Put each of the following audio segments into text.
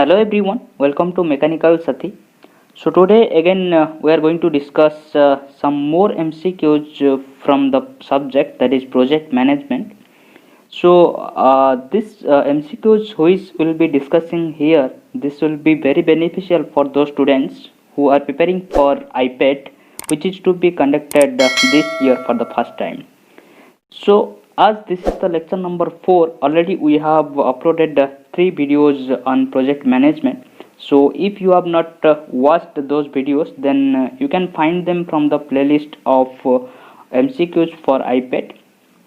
Hello everyone, welcome to Mechanical Sati. So today again we are going to discuss some more MCQs from the subject, that is project management. So this MCQs which we will be discussing here, this will be very beneficial for those students who are preparing for IPET, which is to be conducted this year for the first time. So as this is the lecture number 4, already we have uploaded 3 videos on project management. So if you have not watched those videos, then you can find them from the playlist of MCQs for iPad.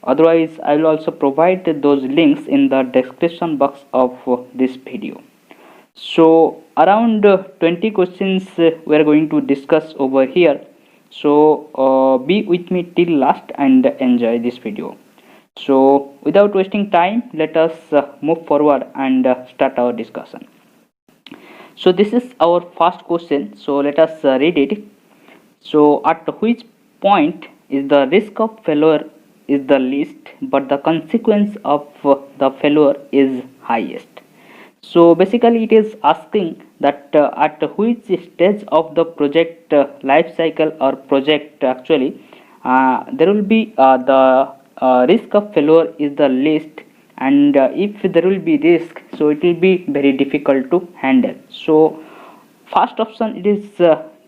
Otherwise, I will also provide those links in the description box of this video. So around 20 questions we are going to discuss over here. So be with me till last and enjoy this video. So without wasting time, let us move forward and start our discussion. So this is our first question. So let us read it. So at which point is the risk of failure is the least, but the consequence of the failure is highest? So basically it is asking that at which stage of the project life cycle or project actually there will be the risk of failure is the least, and if there will be risk, so it will be very difficult to handle. So first option, it is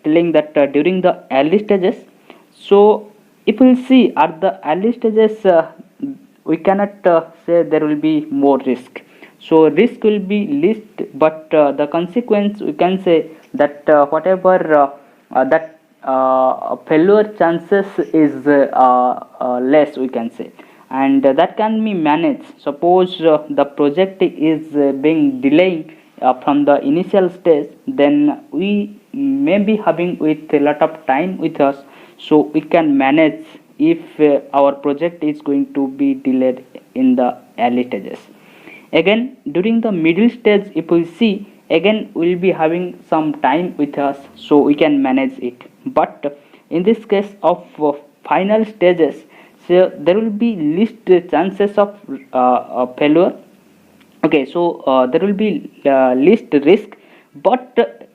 telling that during the early stages. So if we see at the early stages, we cannot say there will be more risk, so risk will be least, but the consequence we can say that whatever that failure chances is less, we can say, and that can be managed. Suppose the project is being delayed from the initial stage, then we may be having with a lot of time with us, so we can manage if our project is going to be delayed in the early stages. Again, during the middle stage, if we see, again we will be having some time with us, so we can manage it. But in this case of final stages, so there will be least chances of failure. Okay, so there will be least risk, but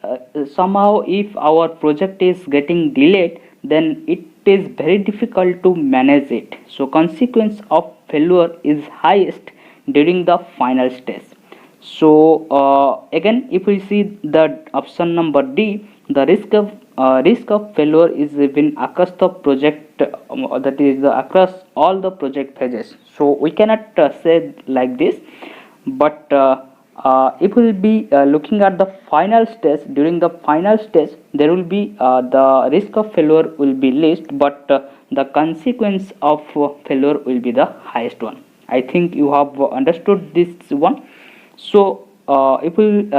somehow if our project is getting delayed, then it is very difficult to manage it. So consequence of failure is highest during the final stage. So again, if we see the option number D, the risk of failure is been across the project, that is across all the project phases. So we cannot say like this, but if we will be looking at the final stage, during the final stage there will be the risk of failure will be least, but the consequence of failure will be the highest one. I think you have understood this one. So if we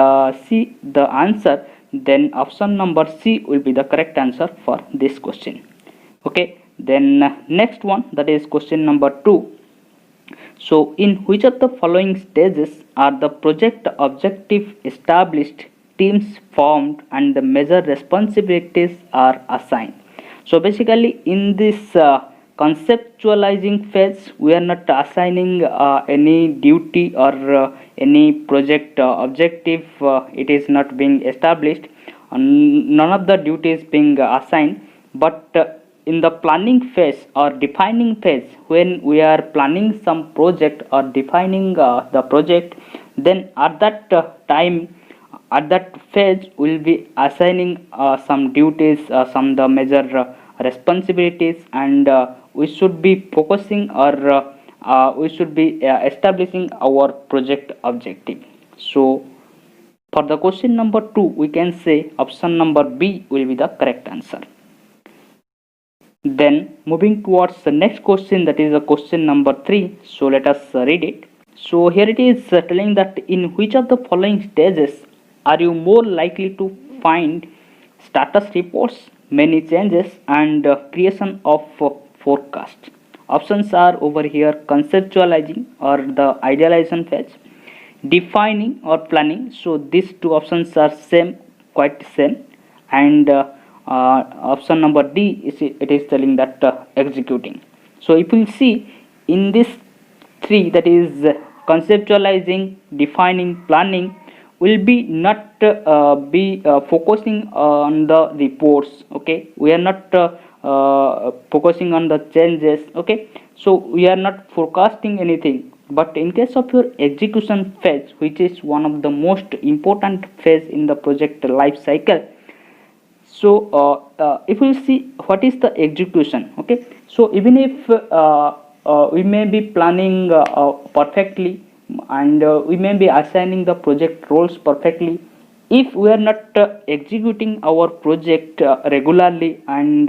see the answer, then option number C will be the correct answer for this question. Okay, then next one, that is question number 2. So in which of the following stages are the project objective established, teams formed, and the major responsibilities are assigned? So basically in this conceptualizing phase, we are not assigning any duty or any project objective, it is not being established, none of the duties being assigned. But in the planning phase or defining phase, when we are planning some project or defining the project, then at that time, at that phase, we will be assigning some duties, some the major responsibilities, and we should be focusing, or we should be establishing our project objective. So for the question number 2, we can say option number B will be the correct answer. Then moving towards the next question, that is the question number 3. So let us read it. So here it is telling that in which of the following stages are you more likely to find status reports, many changes, and creation of forecast? Options are over here: conceptualizing or the idealization phase, defining or planning. So these two options are same, quite same, and option number D is it is telling that executing. So if we see in this 3, that is conceptualizing, defining, planning, will be not be focusing on the reports. Okay, we are not focusing on the changes. Okay, so we are not forecasting anything. But in case of your execution phase, which is one of the most important phase in the project life cycle, so if we see what is the execution. Okay, so even if we may be planning perfectly, and we may be assigning the project roles perfectly, if we are not executing our project regularly and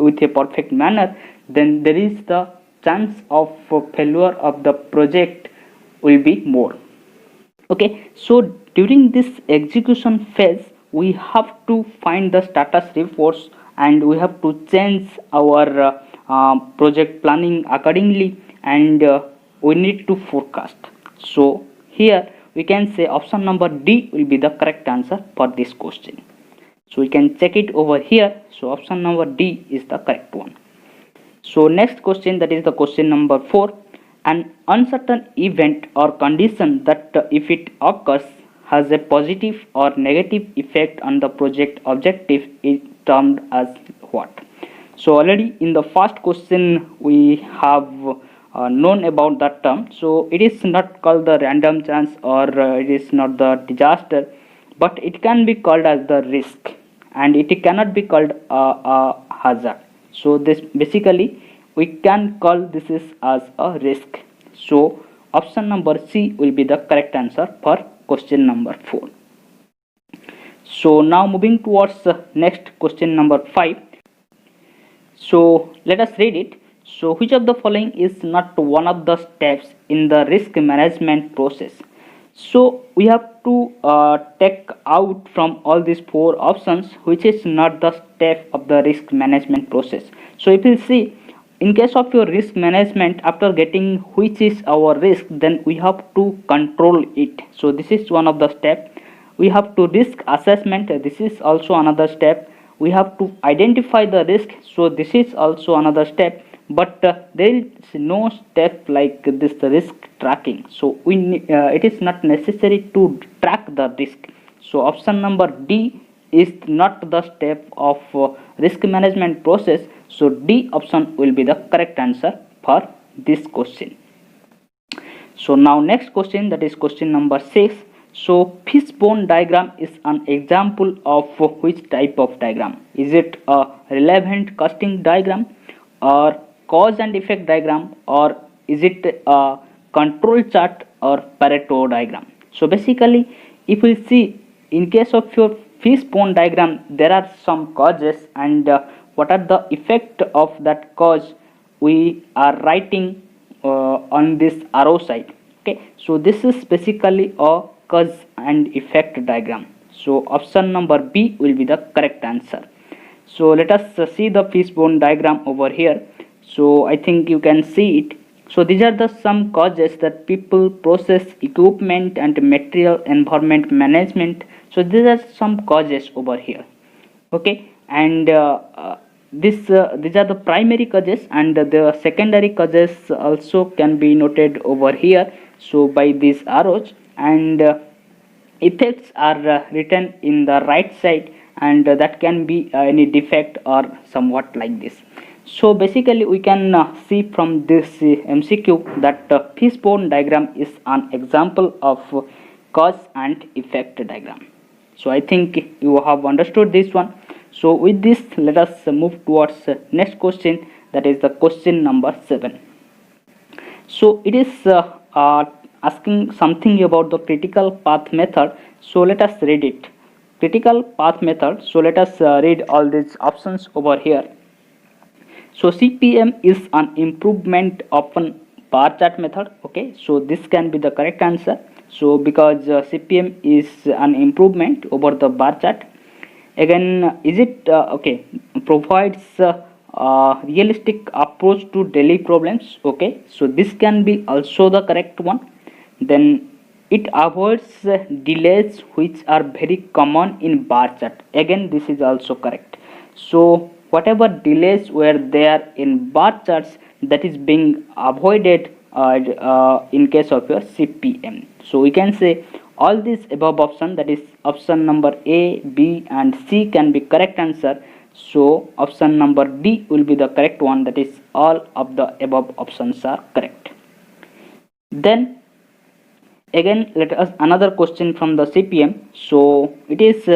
with a perfect manner, then there is the chance of failure of the project will be more. Okay, so during this execution phase we have to find the status reports, and we have to change our project planning accordingly, and we need to forecast. So here we can say option number D will be the correct answer for this question. So we can check it over here. So option number D is the correct one. So next question, that is the question number 4. An uncertain event or condition that if it occurs has a positive or negative effect on the project objective is termed as what? So already in the first question we have known about that term. So it is not called the random chance, or it is not the disaster, but it can be called as the risk, and it cannot be called a hazard. So this basically we can call this is as a risk. So option number C will be the correct answer for question number 4. So now moving towards next question number 5. So let us read it. So which of the following is not one of the steps in the risk management process? So we have to take out from all these 4 options which is not the step of the risk management process. So if you see, in case of your risk management, after getting which is our risk, then we have to control it. So this is one of the step. We have to risk assessment. This is also another step. We have to identify the risk. So this is also another step. But there is no step like this risk tracking. So it is not necessary to track the risk. So option number D is not the step of risk management process. So D option will be the correct answer for this question. So now next question, that is question number 6. So fishbone diagram is an example of which type of diagram? Is it a relevant costing diagram, or cause and effect diagram, or is it a control chart, or Pareto diagram? So basically if we see, in case of your fishbone diagram, there are some causes, and what are the effect of that cause we are writing on this arrow side. Okay, so this is basically a cause and effect diagram. So option number B will be the correct answer. So let us see the fishbone diagram over here. So I think you can see it. So these are the some causes that people, process, equipment and material, environment management. So these are some causes over here. Okay, and these are the primary causes, and the secondary causes also can be noted over here. So by these arrows, and effects are written in the right side, and that can be any defect or somewhat like this. So basically we can see from this MCQ that fishbone diagram is an example of cause and effect diagram. So I think you have understood this one. So with this, let us move towards next question, that is the question number 7. So it is asking something about the critical path method. So let us read it. Critical path method. So let us read all these options over here. So CPM is an improvement of an bar chart method. Okay, so this can be the correct answer. So because CPM is an improvement over the bar chart. Again, is it okay? Provides realistic approach to daily problems. Okay, so this can be also the correct one. Then it avoids delays which are very common in bar chart. Again, this is also correct. So whatever delays were there in bar charts, that is being avoided in case of your CPM. So we can say all these above option, that is option number A, B and C, can be correct answer. So option number D will be the correct one, that is all of the above options are correct. Then again, let us another question from the CPM. So it is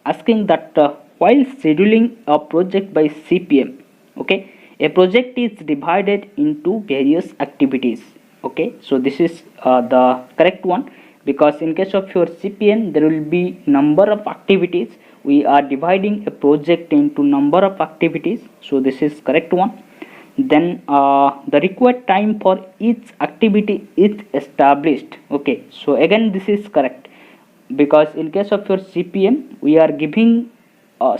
asking that while scheduling a project by CPM, okay, a project is divided into various activities. Okay, so this is the correct one, because in case of your CPM there will be number of activities. We are dividing a project into number of activities, so this is correct one. Then the required time for each activity is established. Okay, so again this is correct, because in case of your CPM we are giving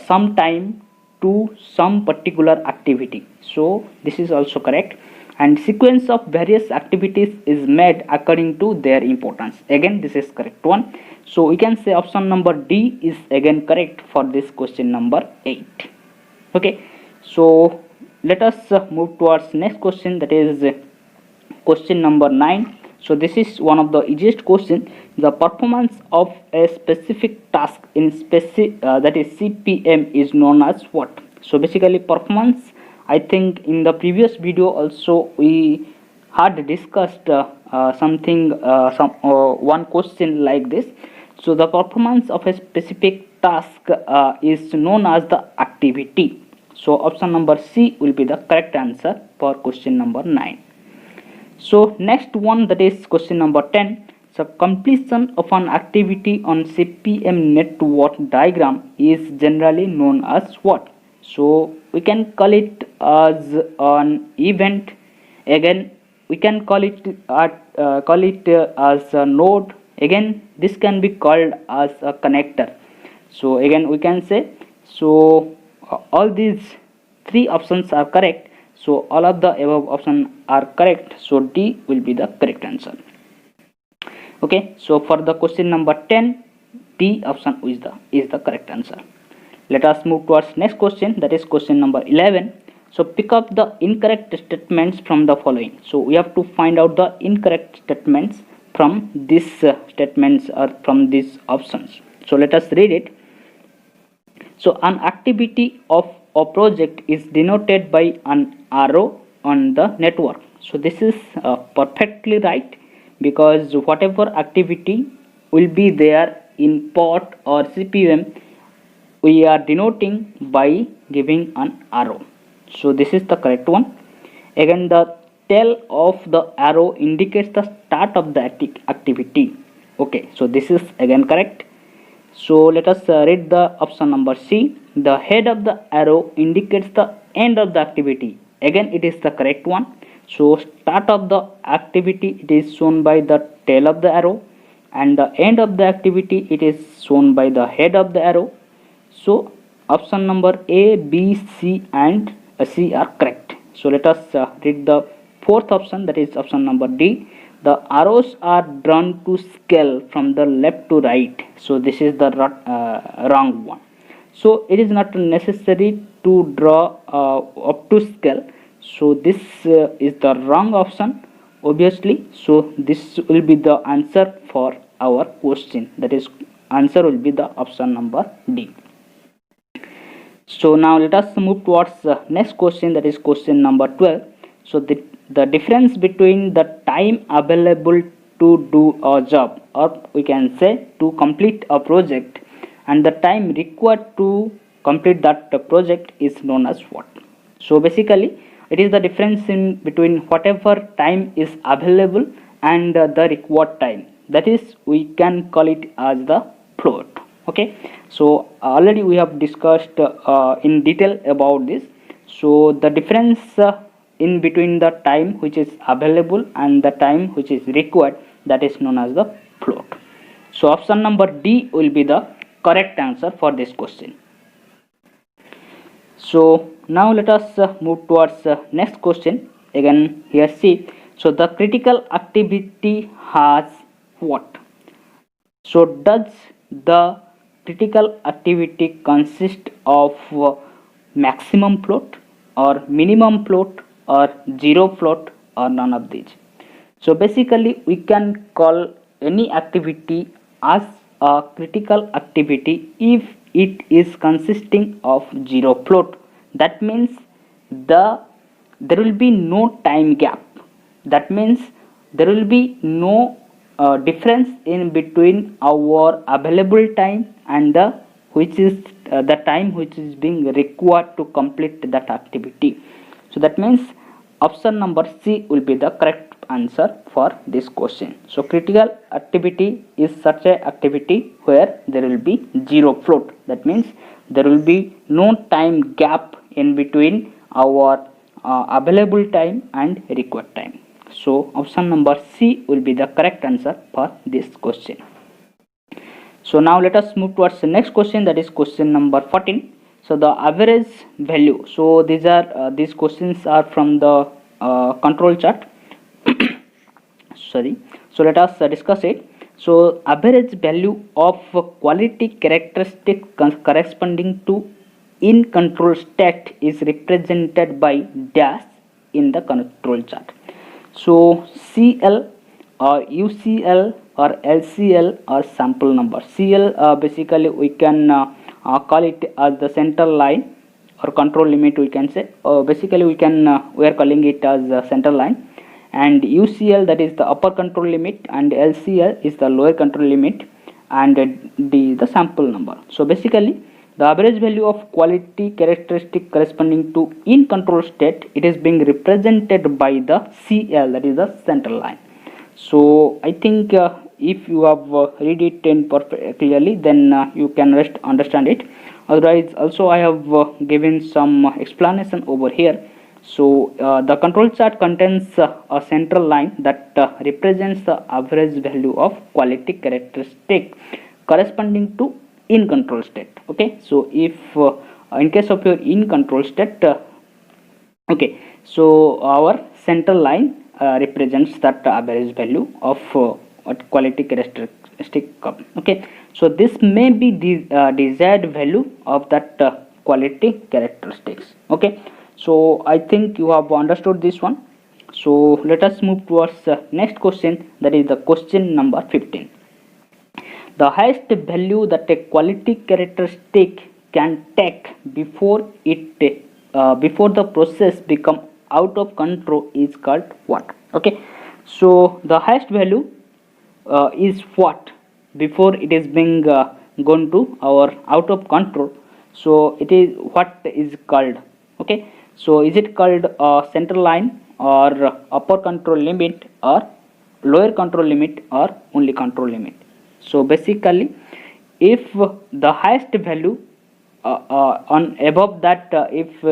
some time to some particular activity, so this is also correct. And sequence of various activities is made according to their importance, again this is correct one. So we can say option number D is again correct for this question number 8. Okay, so let us move towards next question, that is question number 9. So this is one of the easiest question. The performance of a specific task in that is CPM is known as what? So basically performance, I think in the previous video also we had discussed one question like this. So the performance of a specific task is known as the activity. So option number C will be the correct answer for question number 9. So next one, that is question number 10. So completion of an activity on CPM network diagram is generally known as what? So we can call it as an event. Again we can call it as a node. Again this can be called as a connector. So again we can say, so all these three options are correct. So all of the above options are correct. So D will be the correct answer. Okay, so for the question number 10, D option is the correct answer. Let us move towards next question, that is question number 11. So pick up the incorrect statements from the following. So we have to find out the incorrect statements from these statements or from these options. So let us read it. So an activity of a project is denoted by an arrow on the network. So this is perfectly right, because whatever activity will be there in pod or CPM, we are denoting by giving an arrow. So this is the correct one. Again the tail of the arrow indicates the start of the activity. Okay, so this is again correct. So let us read the option number C. The head of the arrow indicates the end of the activity. Again it is the correct one. So start of the activity, it is shown by the tail of the arrow, and the end of the activity, it is shown by the head of the arrow. So option number A, B, C and C are correct. So let us read the fourth option, that is option number D. The arrows are drawn to scale from the left to right. So this is the wrong one. So it is not necessary to draw up to scale. So this is the wrong option, obviously. So this will be the answer for our question, that is answer will be the option number D. So now let us move towards the next question, that is question number 12. So the difference between the time available to do a job, or we can say to complete a project, and the time required to complete that project is known as what? So basically it is the difference in between whatever time is available and the required time, that is we can call it as the float. Okay, so already we have discussed in detail about this. So the difference in between the time which is available and the time which is required, that is known as the float. So option number D will be the correct answer for this question. So now let us move towards next question. Again here see, so the critical activity has what? So does the critical activity consist of maximum float or minimum float or zero float or none of these? So basically we can call any activity as a critical activity if it is consisting of zero float. That means there will be no time gap. That means there will be no difference in between our available time and the time which is being required to complete that activity. So that means option number C will be the correct answer for this question. So critical activity is such a activity where there will be zero float. That means there will be no time gap in between our available time and required time. So option number C will be the correct answer for this question. So now let us move towards the next question, that is question number 14. So the average value. So these questions are from the control chart. Sorry. So let us discuss it. So average value of quality characteristic corresponding to in control state is represented by dash in the control chart. So CL or UCL or LCL or sample number. CL basically we can call it as the center line or control limit, we can say. Basically we are calling it as center line, and UCL, that is the upper control limit, and LCL is the lower control limit, and the sample number. So basically the average value of quality characteristic corresponding to in control state, it is being represented by the CL, that is the center line. So I think if you have read it in clearly, then you can rest understand it. Otherwise also I have given some explanation over here. So the control chart contains a central line that represents the average value of quality characteristic corresponding to in control state. Okay, so if in case of your in control state, okay, so our central line represents that average value of quality characteristic. Okay, so this may be the desired value of that quality characteristics. Okay, so I think you have understood this one. So let us move towards next question, that is the question number 15. The highest value that a quality characteristic can take before the process become out of control is called what? Okay, so the highest value is what before it is being gone to our out of control. So it is what is called. Okay, so is it called center line or upper control limit or lower control limit or only control limit? So basically if the highest value on above that, if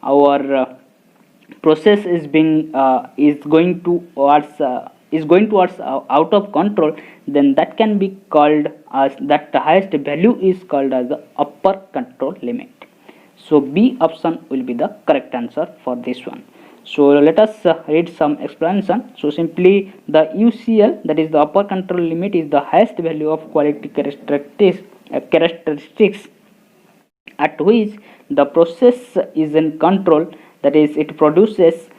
our process is being going towards out of control, then that can be called as that the highest value is called as the upper control limit. So B option will be the correct answer for this one. So let us read some explanation. So simply the UCL, that is the upper control limit, is the highest value of quality characteristics at which the process is in control, that is it produces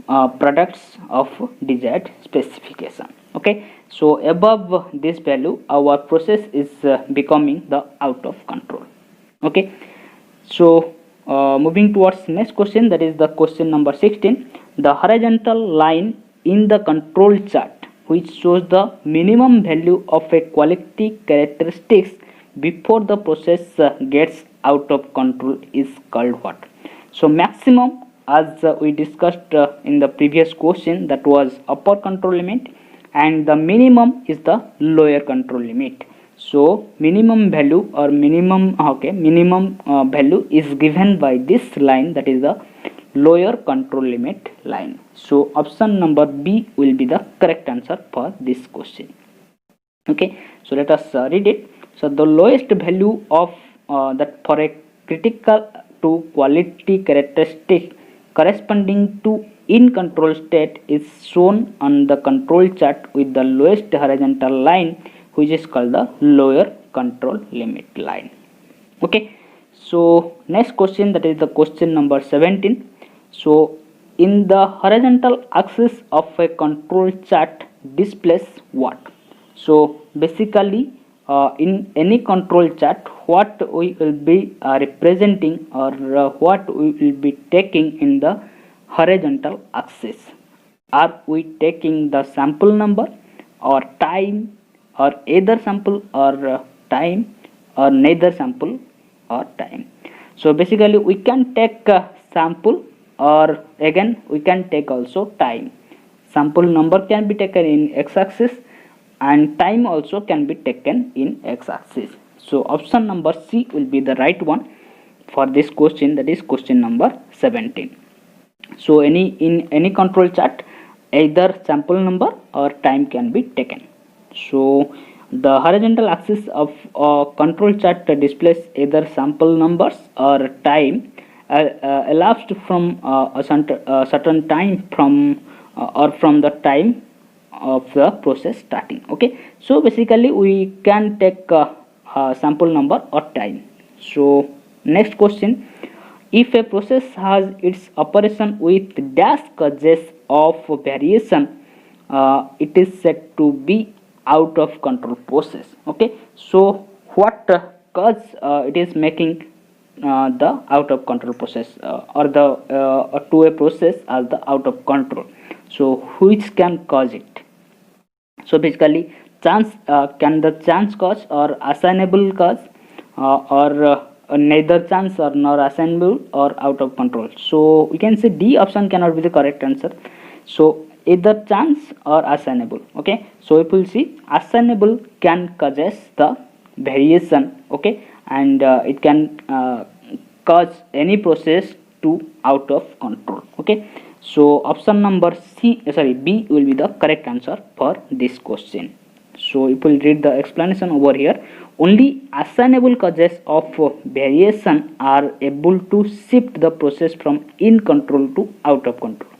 products of desired specification. Okay, so above this value our process is becoming the out of control. Okay, so moving towards next question, that is the question number 16. The horizontal line in the control chart which shows the minimum value of a quality characteristics before the process gets out of control is called what? So maximum, as we discussed in the previous question, that was upper control limit, and the minimum is the lower control limit. So minimum value or minimum value is given by this line, that is the lower control limit line. So option number B will be the correct answer for this question. Okay, so let us read it. So the lowest value of that for a critical to quality characteristic corresponding to in control state is shown on the control chart with the lowest horizontal line, which is called the lower control limit line. Okay, so next question, that is the question number 17. So in the horizontal axis of a control chart displays what? So basically in any control chart, what we will be representing, or what we will be taking in the horizontal axis. Are we taking the sample number or time, or either sample or time, or neither sample or time? So basically we can take sample, or again we can take also time. Sample number can be taken in x-axis and time also can be taken in x-axis. So option number C will be the right one for this question, that is question number 17. So in any control chart, either sample number or time can be taken. So the horizontal axis of a control chart displays either sample numbers or time elapsed from a certain time from or from the time of the process starting. Okay, so basically we can take sample number or time. So next question: if a process has its operation with dash causes of variation, it is said to be out of control process. Okay, so what cause it is making the out of control process, or the to a process as the out of control? So which can cause it? So basically chance, can the chance cause or assignable cause, or neither chance or nor assignable or out of control? So we can say D option cannot be the correct answer. So either chance or assignable. Okay, so if we see, assignable can causes the variation. Okay, and it can cause any process to out of control. Okay, so option number B will be the correct answer for this question. So if we read the explanation over here, only assignable causes of variation are able to shift the process from in control to out of control.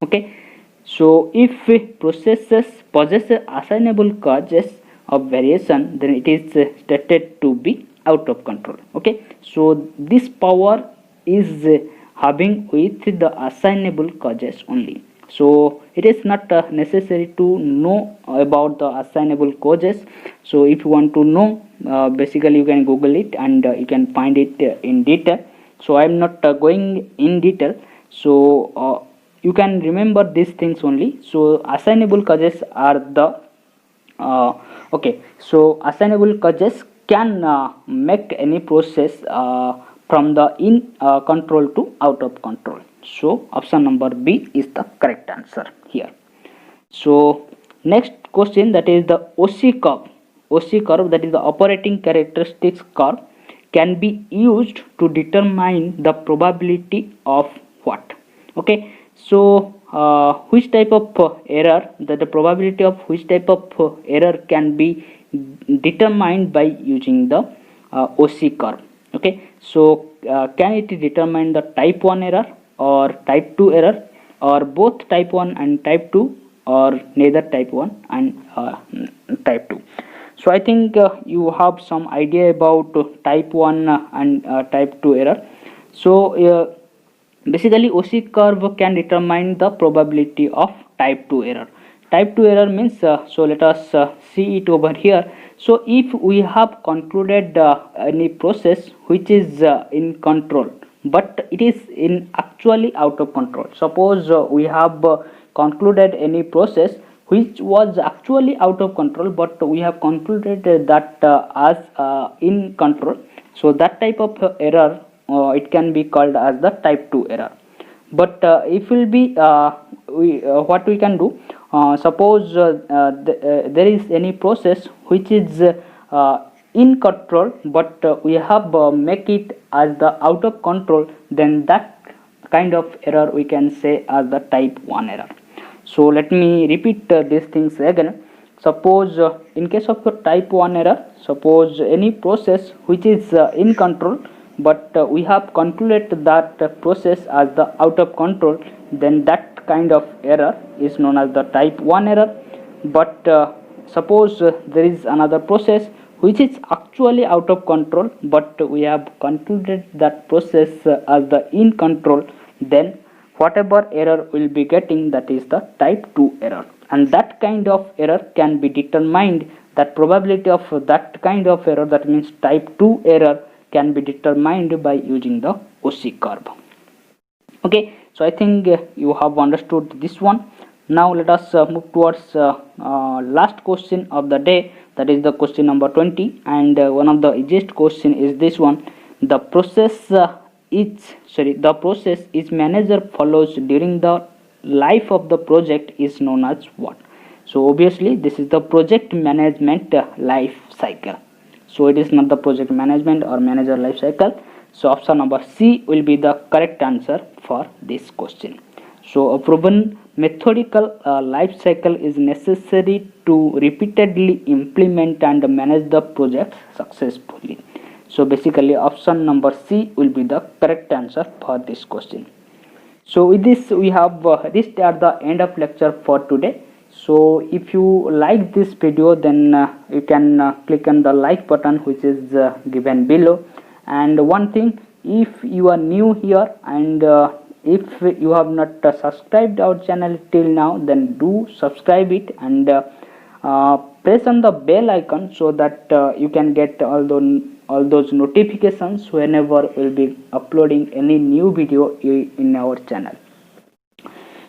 Okay, so if processes possess assignable causes of variation, then it is stated to be out of control. Okay, so this power is having with the assignable causes only. So it is not necessary to know about the assignable causes. So if you want to know, basically you can Google it and you can find it in detail. So I am not going in detail. So you can remember these things only. So assignable causes are the okay. So assignable causes can make any process from the in control to out of control. So option number B is the correct answer here. So next question, that is the OC curve. OC curve, that is the operating characteristics curve, can be used to determine the probability of what? Okay, so which type of error, that the probability of which type of error can be determined by using the OC curve. Okay, so can it determine the type 1 error or type 2 error, or both type 1 and type 2, or neither type 1 and type 2? So I think you have some idea about type 1 and type 2 error. So basically OC curve can determine the probability of type 2 error. Type 2 error means, so let us see it over here. So if we have concluded any process which is in control, but it is in actually out of control. Suppose we have concluded any process which was actually out of control, but we have concluded that as in control. So that type of error, it can be called as the type 2 error. But if will be what we can do, suppose there is any process which is in control, but we have make it as the out of control, then that kind of error we can say as the type 1 error. So let me repeat these things again. Suppose in case of the type 1 error, suppose any process which is in control, but we have concluded that process as the out of control, then that kind of error is known as the type 1 error. But suppose there is another process which is actually out of control, but we have concluded that process as the in control, then whatever error will be getting, that is the type 2 error, and that kind of error can be determined, that probability of that kind of error, that means type 2 error, can be determined by using the OC curve. Okay, so I think you have understood this one. Now let us move towards last question of the day, that is the question number 20, and one of the easiest question is this one. The process the process is manager follows during the life of the project is known as what? So obviously this is the project management life cycle. So it is not the project management or manager life cycle. So option number C will be the correct answer for this question. So a proven methodical life cycle is necessary to repeatedly implement and manage the project successfully. So basically option number C will be the correct answer for this question. So with this we have reached at the end of lecture for today. So if you like this video, then you can click on the like button which is given below. And one thing, if you are new here and if you have not subscribed our channel till now, then do subscribe it and press on the bell icon so that you can get all those notifications whenever we'll be uploading any new video in our channel.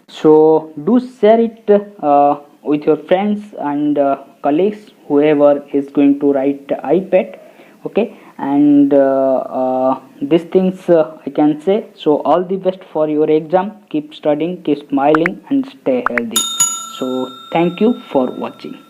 So do share it with your friends and colleagues, whoever is going to write IPAT. Okay, and these things I can say. So all the best for your exam. Keep studying, keep smiling, and stay healthy. So thank you for watching.